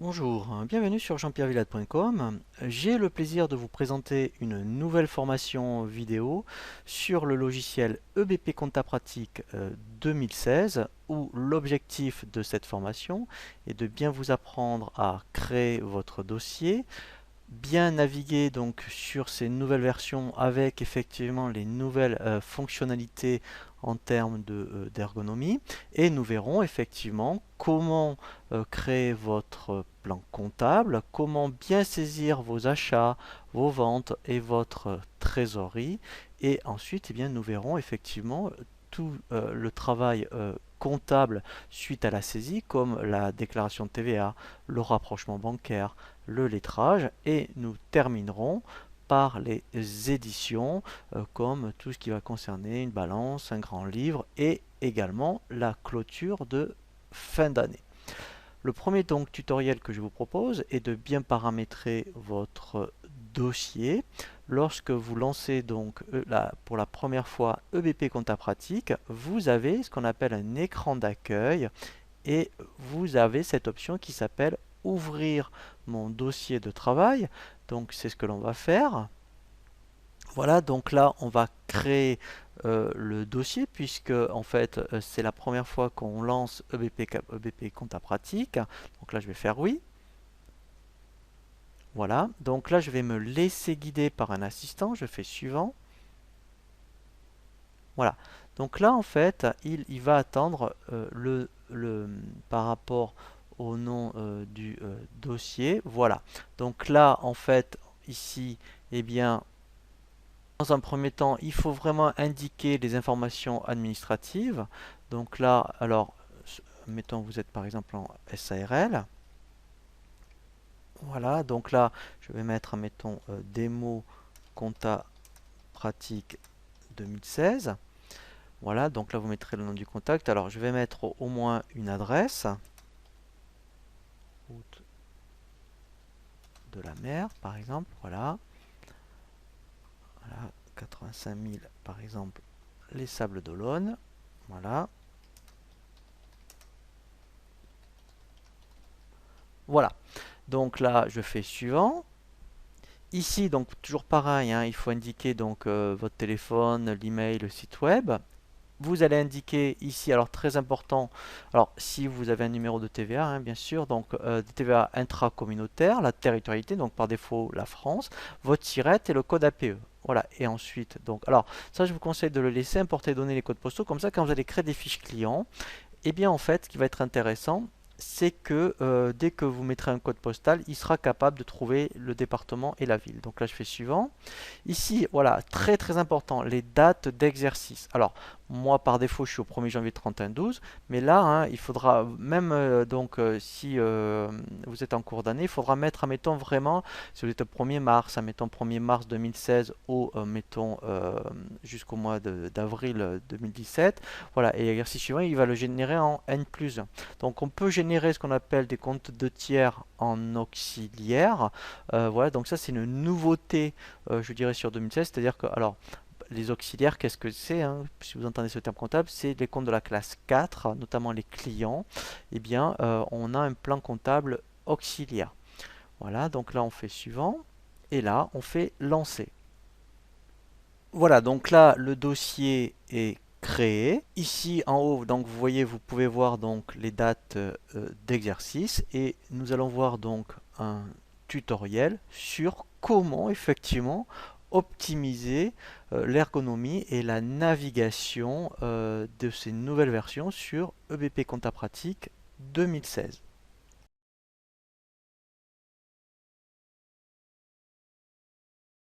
Bonjour, bienvenue sur jean-pierrevillade.com. J'ai le plaisir de vous présenter une nouvelle formation vidéo sur le logiciel EBP Compta Pratique 2016 où l'objectif de cette formation est de bien vous apprendre à créer votre dossier, bien naviguer donc sur ces nouvelles versions avec effectivement les nouvelles fonctionnalités en termes d'ergonomie, et nous verrons effectivement comment créer votre plan comptable, comment bien saisir vos achats, vos ventes et votre trésorerie, et ensuite eh bien, nous verrons effectivement tout le travail comptable suite à la saisie, comme la déclaration de TVA, le rapprochement bancaire, le lettrage, et nous terminerons par les éditions, comme tout ce qui va concerner une balance, un grand livre et également la clôture de fin d'année. Le premier donc tutoriel que je vous propose est de bien paramétrer votre dossier. Lorsque vous lancez donc pour la première fois EBP Compta Pratique, vous avez ce qu'on appelle un écran d'accueil et vous avez cette option qui s'appelle ouvrir mon dossier de travail. Donc c'est ce que l'on va faire. Voilà, donc là on va créer le dossier puisque en fait c'est la première fois qu'on lance EBP Compta Pratique. Donc là je vais faire oui. Voilà, donc là je vais me laisser guider par un assistant, je fais suivant. Voilà, donc là en fait il va attendre par rapport au nom du dossier. Voilà, donc là en fait ici, eh bien, dans un premier temps, il faut vraiment indiquer les informations administratives. Donc là, alors, mettons vous êtes par exemple en SARL. Voilà, donc là, je vais mettre, mettons, démo compta pratique 2016. Voilà, donc là, vous mettrez le nom du contact. Alors, je vais mettre au moins une adresse. Route de la mer, par exemple. Voilà. Voilà, 85 000, par exemple, les Sables d'Olonne. Voilà. Voilà. Donc là, je fais suivant. Ici, donc toujours pareil, hein, il faut indiquer donc votre téléphone, l'email, le site web. Vous allez indiquer ici, alors très important, alors si vous avez un numéro de TVA, hein, bien sûr, donc TVA intracommunautaire, la territorialité, donc par défaut la France, votre SIRET et le code APE. Voilà, et ensuite, donc, alors ça je vous conseille de le laisser, importer, donner les codes postaux, comme ça quand vous allez créer des fiches clients, eh bien en fait, ce qui va être intéressant, c'est que dès que vous mettrez un code postal, il sera capable de trouver le département et la ville. Donc là, je fais suivant. Ici, voilà, très très important, les dates d'exercice. Alors, moi par défaut, je suis au 1er janvier 31/12, mais là, hein, il faudra même donc si vous êtes en cours d'année, il faudra mettre, admettons vraiment, si vous êtes au 1er mars, admettons 1er mars 2016 au mettons jusqu'au mois d'avril 2017. Voilà, et l'exercice suivant, il va le générer en N+1. Donc on peut générer ce qu'on appelle des comptes de tiers en auxiliaire. Voilà, donc ça c'est une nouveauté, je dirais, sur 2016. C'est-à-dire que, alors, les auxiliaires, qu'est-ce que c'est, hein, si vous entendez ce terme comptable, c'est les comptes de la classe 4, notamment les clients. Eh bien, on a un plan comptable auxiliaire. Voilà, donc là on fait suivant, et là on fait lancer. Voilà, donc là le dossier est créé. Ici en haut, donc vous voyez, vous pouvez voir donc les dates d'exercice, et nous allons voir donc un tutoriel sur comment effectivement optimiser l'ergonomie et la navigation de ces nouvelles versions sur EBP Compta Pratique 2016.